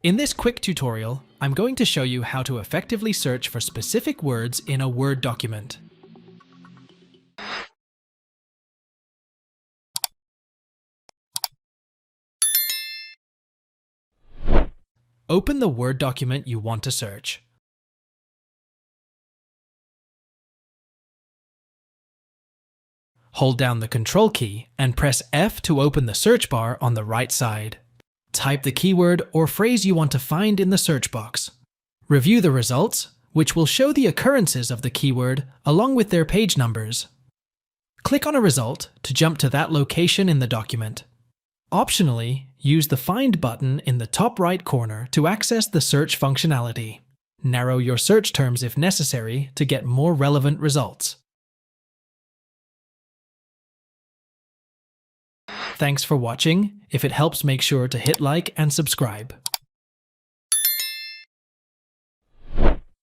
In this quick tutorial, I'm going to show you how to effectively search for specific words in a Word document. Open the Word document you want to search. Hold down the Control key and press F to open the search bar on the right side. Type the keyword or phrase you want to find in the search box. Review the results, which will show the occurrences of the keyword along with their page numbers. Click on a result to jump to that location in the document. Optionally, use the Find button in the top right corner to access the search functionality. Narrow your search terms if necessary to get more relevant results. Thanks for watching. If it helps, make sure to hit like and subscribe.